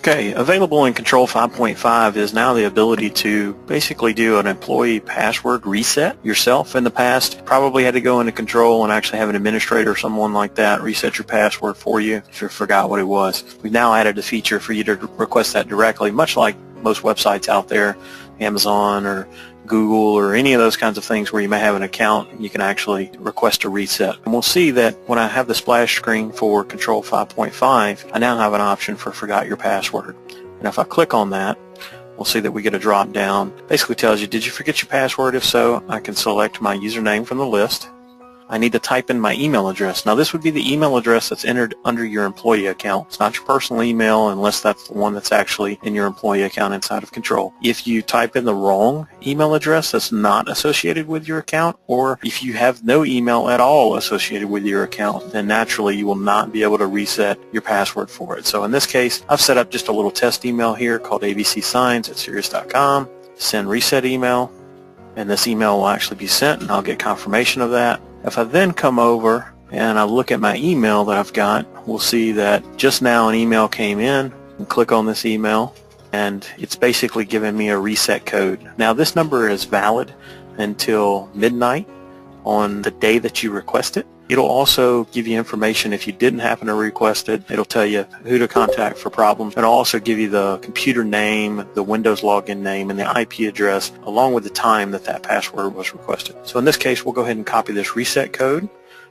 Okay, available in Control 5.5 is now the ability to basically do an employee password reset yourself. In the past, probably had to go into Control and actually have an administrator or someone like that reset your password for you if you forgot what it was. We've now added a feature for you to request that directly, much like most websites out there, Amazon or Google or any of those kinds of things where you may have an account. You can actually request a reset. And we'll see that when I have the splash screen for Control 5.5, I now have an option for forgot your password. And if I click on that, we'll see that we get a drop down. Basically tells you, did you forget your password? If so, I can select my username from the list. I need to type in my email address. Now this would be the email address that's entered under your employee account. It's not your personal email unless that's the one that's actually in your employee account inside of Control. If you type in the wrong email address that's not associated with your account, or if you have no email at all associated with your account, then naturally you will not be able to reset your password for it. So in this case, I've set up just a little test email here called abcsigns@sirius.com, send reset email, and this email will actually be sent and I'll get confirmation of that. If I then come over and I look at my email that I've got, we'll see that just now an email came in, and click on this email, and it's basically giving me a reset code. Now this number is valid until midnight on the day that you request it. It'll also give you information if you didn't happen to request it. It'll tell you who to contact for problems. It'll also give you the computer name, the Windows login name, and the IP address, along with the time that that password was requested. So in this case, we'll go ahead and copy this reset code,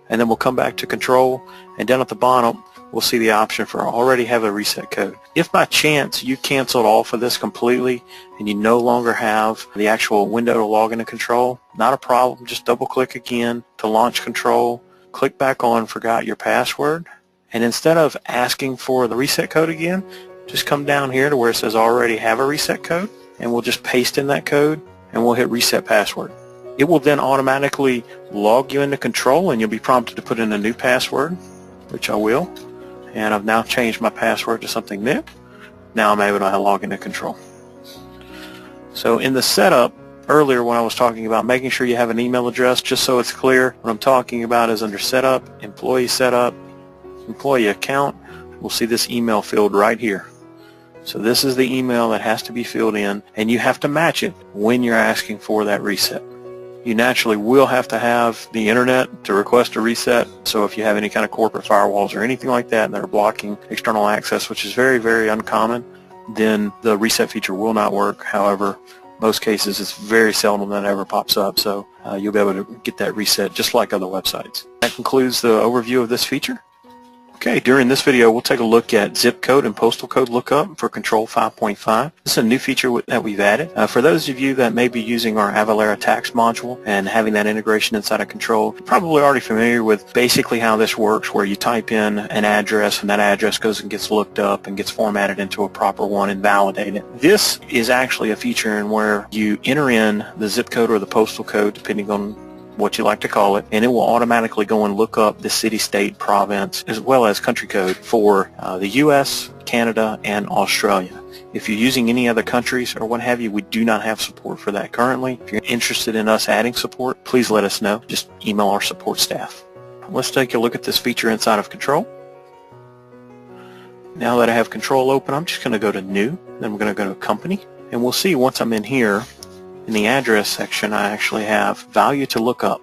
and then we'll come back to Control, and down at the bottom, we'll see the option for already have a reset code. If by chance you canceled off of this completely and you no longer have the actual window to log into Control, not a problem. Just double click again to launch Control. Click back on forgot your password, and instead of asking for the reset code again, just come down here to where it says already have a reset code, and we'll just paste in that code and we'll hit reset password. It will then automatically log you into Control, and you'll be prompted to put in a new password, which I will, and I've now changed my password to something new. Now I'm able to log into Control. So in the setup, earlier when I was talking about making sure you have an email address, just so it's clear, what I'm talking about is under Setup, Employee Account, we'll see this email field right here. So this is the email that has to be filled in, and you have to match it when you're asking for that reset. You naturally will have to have the internet to request a reset, so if you have any kind of corporate firewalls or anything like that that are blocking external access, which is very, very uncommon, then the reset feature will not work. However, most cases it's very seldom that ever pops up, so you'll be able to get that reset just like other websites. That concludes the overview of this feature. Okay, during this video we'll take a look at zip code and postal code lookup for Control 5.5. This is a new feature that we've added. For those of you that may be using our Avalara tax module and having that integration inside of Control, you're probably already familiar with basically how this works, where you type in an address and that address goes and gets looked up and gets formatted into a proper one and validated. This is actually a feature in where you enter in the zip code or the postal code, depending on what you like to call it, and it will automatically go and look up the city, state, province, as well as country code for the US, Canada, and Australia. If you're using any other countries or what have you, we do not have support for that currently. If you're interested in us adding support, please let us know. Just email our support staff. Let's take a look at this feature inside of Control. Now that I have Control open, I'm just going to go to New, then we're going to go to Company, and we'll see once I'm in here, in the address section, I actually have value to look up.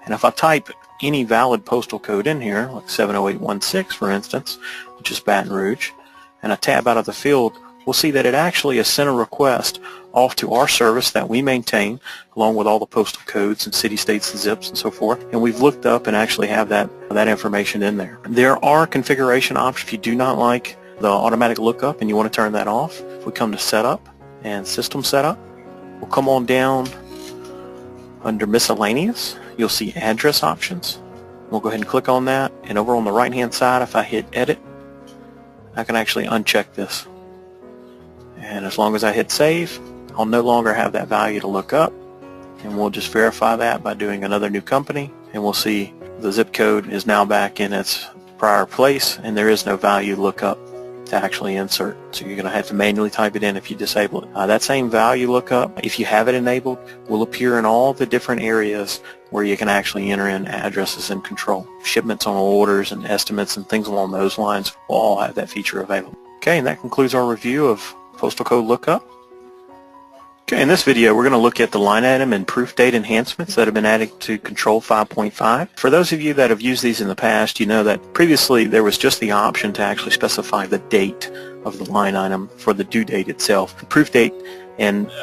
And if I type any valid postal code in here, like 70816 for instance, which is Baton Rouge, and I tab out of the field, we'll see that it actually has sent a request off to our service that we maintain, along with all the postal codes and city, states, and zips and so forth. And we've looked up and actually have that information in there. There are configuration options if you do not like the automatic lookup and you want to turn that off. If we come to Setup and System Setup, we'll come on down under Miscellaneous. You'll see Address Options. We'll go ahead and click on that, and over on the right hand side, if I hit Edit, I can actually uncheck this. And as long as I hit Save, I'll no longer have that value to look up, and we'll just verify that by doing another new company, and we'll see the zip code is now back in its prior place, and there is no value lookup to actually insert. So you're going to have to manually type it in if you disable it. That same value lookup, if you have it enabled, will appear in all the different areas where you can actually enter in addresses in Control. Shipments on orders and estimates and things along those lines will all have that feature available. Okay, and that concludes our review of Postal Code Lookup. Okay, in this video we're going to look at the line item and proof date enhancements that have been added to Control 5.5. For those of you that have used these in the past, you know that previously there was just the option to actually specify the date of the line item for the due date itself. The proof date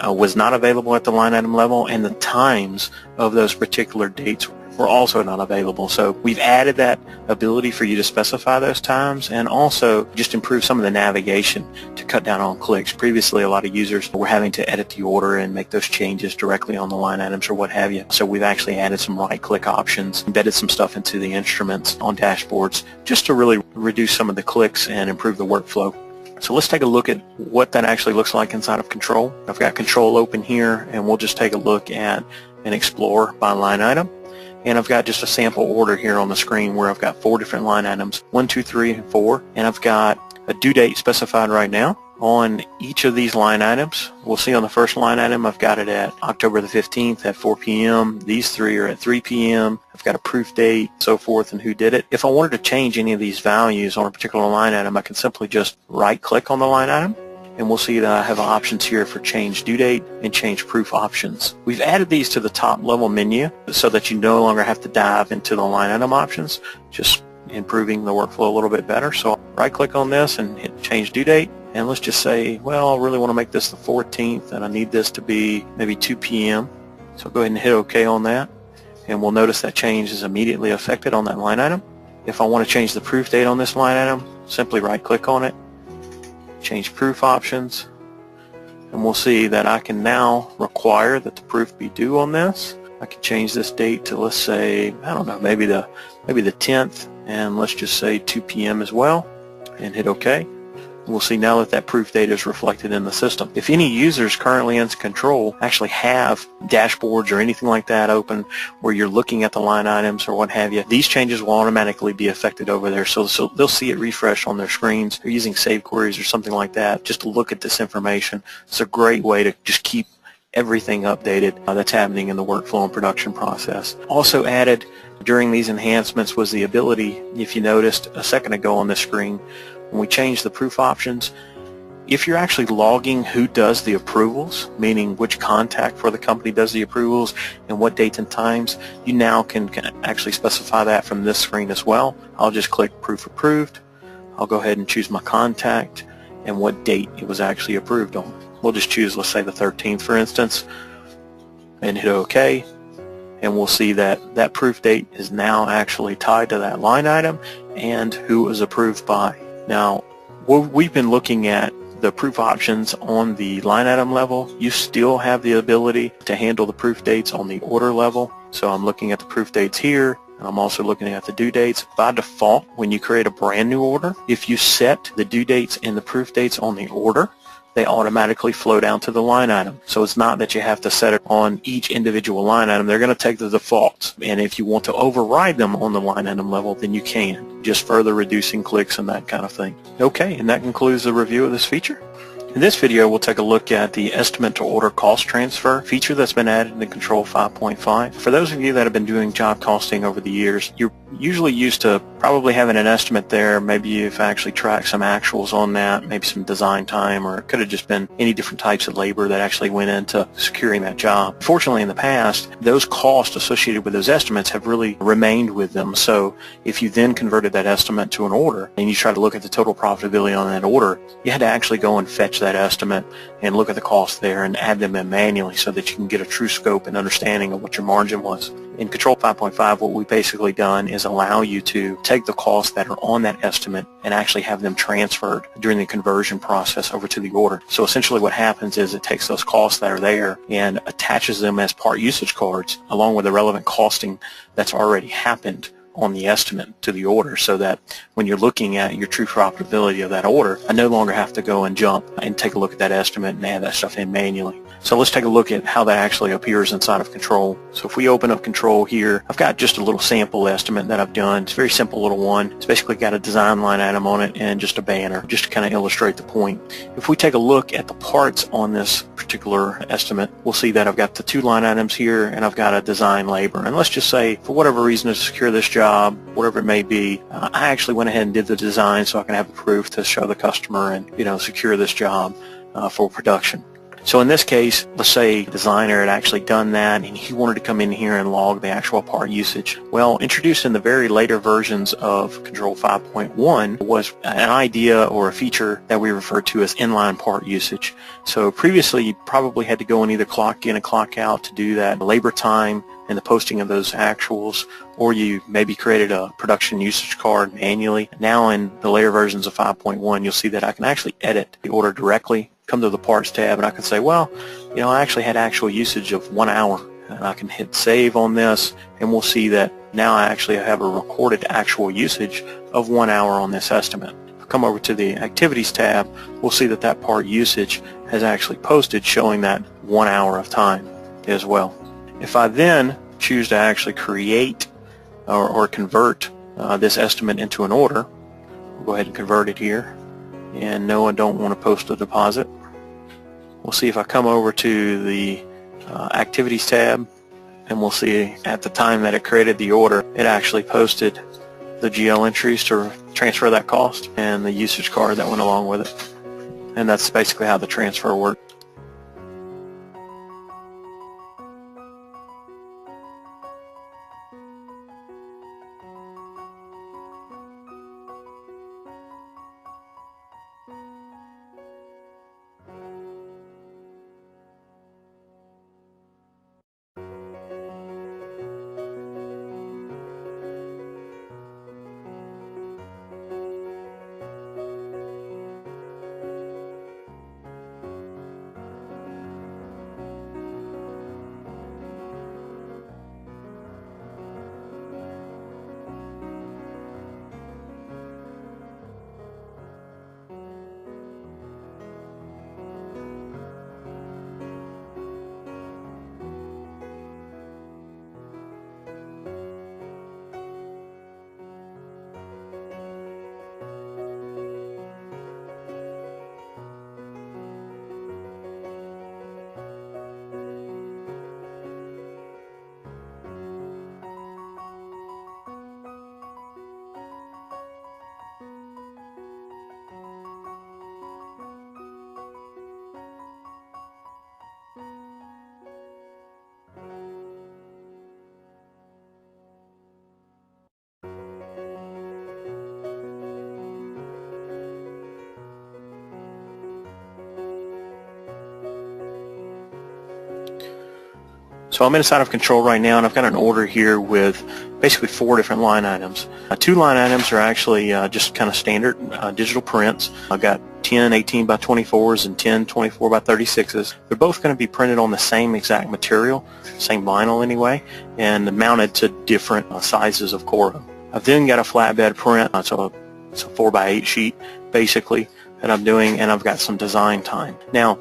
was not available at the line item level, and the times of those particular dates were also not available. So we've added that ability for you to specify those times, and also just improve some of the navigation to cut down on clicks. Previously, a lot of users were having to edit the order and make those changes directly on the line items or what have you. So we've actually added some right-click options, embedded some stuff into the instruments on dashboards just to really reduce some of the clicks and improve the workflow. So let's take a look at what that actually looks like inside of Control. I've got Control open here, and we'll just take a look at an Explore by line item. And I've got just a sample order here on the screen where I've got 4 different line items, 1, 2, 3, and 4. And I've got a due date specified right now on each of these line items. We'll see on the first line item I've got it at October the 15th at 4 p.m. These 3 are at 3 p.m. I've got a proof date, so forth, and who did it. If I wanted to change any of these values on a particular line item, I can simply just right-click on the line item, and we'll see that I have options here for change due date and change proof options. We've added these to the top level menu so that you no longer have to dive into the line item options, just improving the workflow a little bit better. So right click on this and hit change due date, and let's just say, well, I really want to make this the 14th and I need this to be maybe 2 p.m. So go ahead and hit OK on that, and we'll notice that change is immediately affected on that line item. If I want to change the proof date on this line item, simply right click on it, change proof options, and we'll see that I can now require that the proof be due on this. I can change this date to, let's say, I don't know, maybe the 10th, and let's just say 2 p.m. as well, and hit OK. We'll see now that that proof date is reflected in the system. If any users currently in Control actually have dashboards or anything like that open where you're looking at the line items or what have you, these changes will automatically be affected over there. So they'll see it refresh on their screens. They're using save queries or something like that just to look at this information. It's a great way to just keep everything updated that's happening in the workflow and production process. Also added during these enhancements was the ability, if you noticed a second ago on this screen, when we change the proof options, if you're actually logging who does the approvals, meaning which contact for the company does the approvals and what dates and times, you now can actually specify that from this screen as well. I'll just click Proof Approved. I'll go ahead and choose my contact and what date it was actually approved on. We'll just choose, let's say, the 13th, for instance, and hit OK. And we'll see that that proof date is now actually tied to that line item and who it was approved by. Now, we've been looking at the proof options on the line item level. You still have the ability to handle the proof dates on the order level. So I'm looking at the proof dates here, and I'm also looking at the due dates. By default, when you create a brand new order, if you set the due dates and the proof dates on the order, they automatically flow down to the line item. So it's not that you have to set it on each individual line item. They're going to take the defaults. And if you want to override them on the line item level, then you can, just further reducing clicks and that kind of thing. Okay, and that concludes the review of this feature. In this video, we'll take a look at the estimate to order cost transfer feature that's been added in Control 5.5. For those of you that have been doing job costing over the years, you're usually used to probably having an estimate there. Maybe you've actually tracked some actuals on that, maybe some design time, or it could have just been any different types of labor that actually went into securing that job. Fortunately, in the past, those costs associated with those estimates have really remained with them. So if you then converted that estimate to an order and you try to look at the total profitability on that order, you had to actually go and fetch that estimate and look at the costs there and add them in manually so that you can get a true scope and understanding of what your margin was. In Control 5.5, what we've basically done is allow you to take the costs that are on that estimate and actually have them transferred during the conversion process over to the order. So essentially what happens is it takes those costs that are there and attaches them as part usage cards along with the relevant costing that's already happened on the estimate to the order, so that when you're looking at your true profitability of that order, I no longer have to go and jump and take a look at that estimate and add that stuff in manually. So let's take a look at how that actually appears inside of Control. So if we open up Control here, I've got just a little sample estimate that I've done. It's a very simple little one. It's basically got a design line item on it and just a banner, just to kind of illustrate the point. If we take a look at the parts on this particular estimate, we'll see that I've got the 2 line items here and I've got a design labor. And let's just say, for whatever reason, to secure this job, job, whatever it may be, I actually went ahead and did the design so I can have proof to show the customer and, secure this job for production. So in this case, let's say the designer had actually done that and he wanted to come in here and log the actual part usage. Well, introduced in the very later versions of Control 5.1 was an idea or a feature that we refer to as inline part usage. So previously you probably had to go and either clock in and clock out to do that labor time and the posting of those actuals, or you maybe created a production usage card manually. Now in the later versions of 5.1, you'll see that I can actually edit the order directly, come to the parts tab, and I can say, well, I actually had actual usage of 1 hour, and I can hit save on this, and we'll see that now I actually have a recorded actual usage of 1 hour on this estimate. If I come over to the activities tab, we'll see that that part usage has actually posted, showing that 1 hour of time as well. If I then choose to actually create or convert this estimate into an order, we'll go ahead and convert it here. And no, I don't want to post a deposit. We'll see if I come over to the activities tab, and we'll see at the time that it created the order, it actually posted the GL entries to transfer that cost and the usage card that went along with it. And that's basically how the transfer worked. So I'm inside of Control right now, and I've got an order here with basically 4 different line items. 2 line items are actually just kind of standard digital prints. I've got 10 18 by 24s and 10 24 by 36s. They're both going to be printed on the same exact material, same vinyl anyway, and mounted to different sizes of Coro. I've then got a flatbed print, so it's a 4 by 8 sheet basically that I'm doing, and I've got some design time. Now,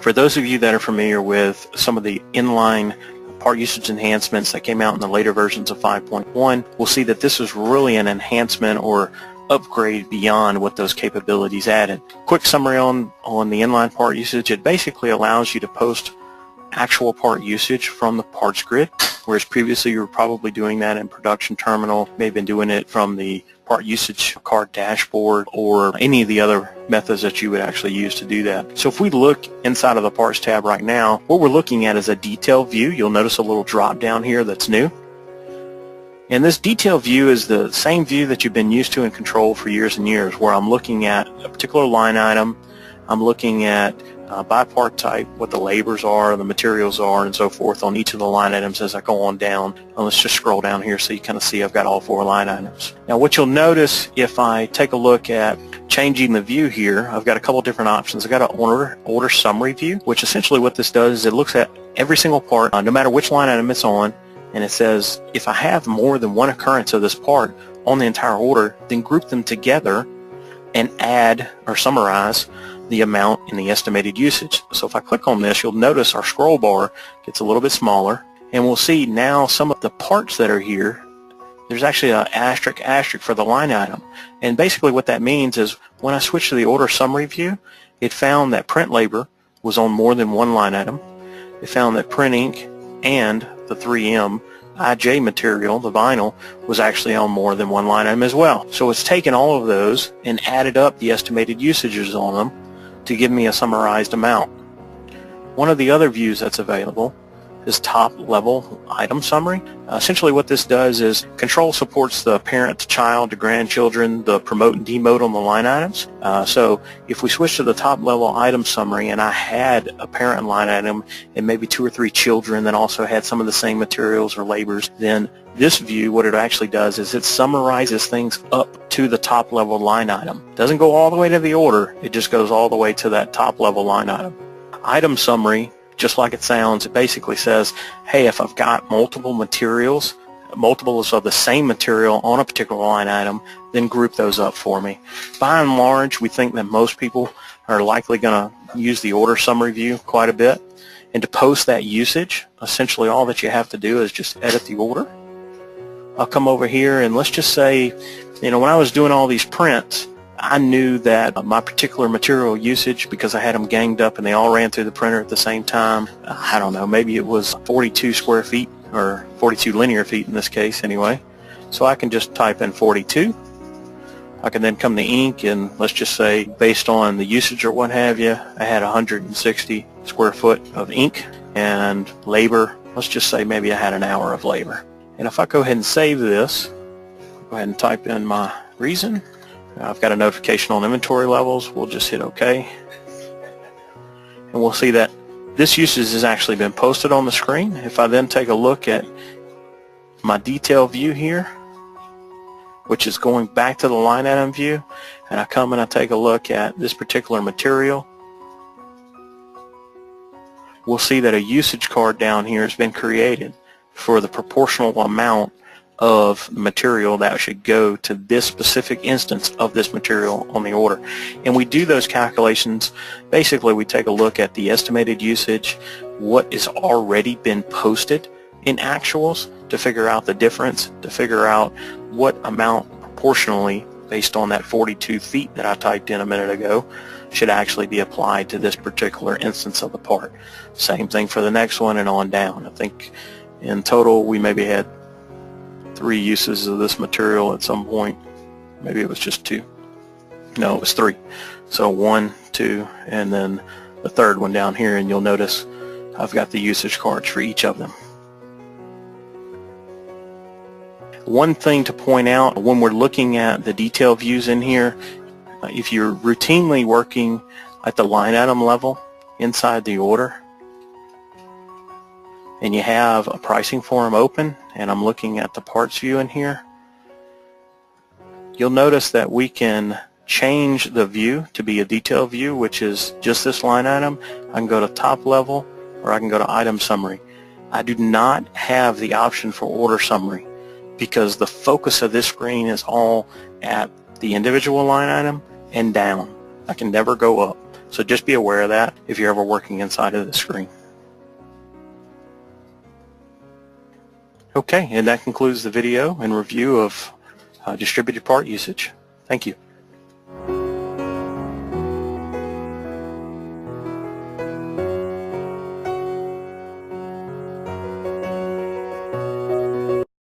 for those of you that are familiar with some of the inline part usage enhancements that came out in the later versions of 5.1, we'll see that this is really an enhancement or upgrade beyond what those capabilities added. Quick summary on the inline part usage: it basically allows you to post actual part usage from the parts grid, whereas previously you were probably doing that in production terminal, may have been doing it from the part usage card dashboard or any of the other methods that you would actually use to do that. So if we look inside of the parts tab right now, what we're looking at is a detail view. You'll notice a little drop down here that's new. And this detail view is the same view that you've been used to in Control for years and years, where I'm looking at a particular line item, I'm looking at by part type, what the labors are, the materials are, and so forth on each of the line items as I go on down. And let's just scroll down here so you kind of see I've got all 4 line items. Now what you'll notice if I take a look at changing the view here, I've got a couple different options. I've got an order summary view, which essentially what this does is it looks at every single part, no matter which line item it's on, and it says if I have more than one occurrence of this part on the entire order, then group them together and add or summarize the amount in the estimated usage. So if I click on this, you'll notice our scroll bar gets a little bit smaller, and we'll see now some of the parts that are here, there's actually an asterisk for the line item. And basically what that means is when I switch to the order summary view, it found that print labor was on more than one line item. It found that print ink and the 3M IJ material, the vinyl, was actually on more than one line item as well. So it's taken all of those and added up the estimated usages on them to give me a summarized amount. One of the other views that's available is top level item summary. Essentially what this does is control supports the parent to child to grandchildren, the promote and demote on the line items. So if we switch to the top level item summary and I had a parent line item and maybe 2 or 3 children that also had some of the same materials or labors, then this view, what it actually does is it summarizes things up to the top level line item. It doesn't go all the way to the order, it just goes all the way to that top level line item. Item summary, just like it sounds, it basically says, hey, if I've got multiple materials, multiples of the same material on a particular line item, then group those up for me. By and large, we think that most people are likely going to use the order summary view quite a bit. And to post that usage, essentially all that you have to do is just edit the order. I'll come over here and let's just say, when I was doing all these prints, I knew that my particular material usage, because I had them ganged up and they all ran through the printer at the same time, I don't know, maybe it was 42 square feet or 42 linear feet in this case anyway. So I can just type in 42. I can then come to ink and let's just say based on the usage or what have you, I had 160 square foot of ink, and labor, let's just say maybe I had an hour of labor. And if I go ahead and save this, go ahead and type in my reason. I've got a notification on inventory levels. We'll just hit OK. And we'll see that this usage has actually been posted on the screen. If I then take a look at my detail view here, which is going back to the line item view, and I come and I take a look at this particular material, we'll see that a usage card down here has been created for the proportional amount of material that should go to this specific instance of this material on the order. And we do those calculations. Basically, we take a look at the estimated usage, what is already been posted in actuals, to figure out the difference, to figure out what amount proportionally, based on that 42 feet that I typed in a minute ago, should actually be applied to this particular instance of the part. Same thing for the next one and on down. I think in total we maybe had 3 uses of this material at some point. Maybe it was just 2. No, it was 3. So 1, 2, and then the third one down here, and you'll notice I've got the usage cards for each of them. One thing to point out when we're looking at the detail views in here, if you're routinely working at the line item level inside the order, and you have a pricing form open, and I'm looking at the parts view in here, you'll notice that we can change the view to be a detail view, which is just this line item. I can go to top level, or I can go to item summary. I do not have the option for order summary because the focus of this screen is all at the individual line item and down. I can never go up. So just be aware of that if you're ever working inside of the screen. Okay, and that concludes the video and review of distributed part usage. Thank you.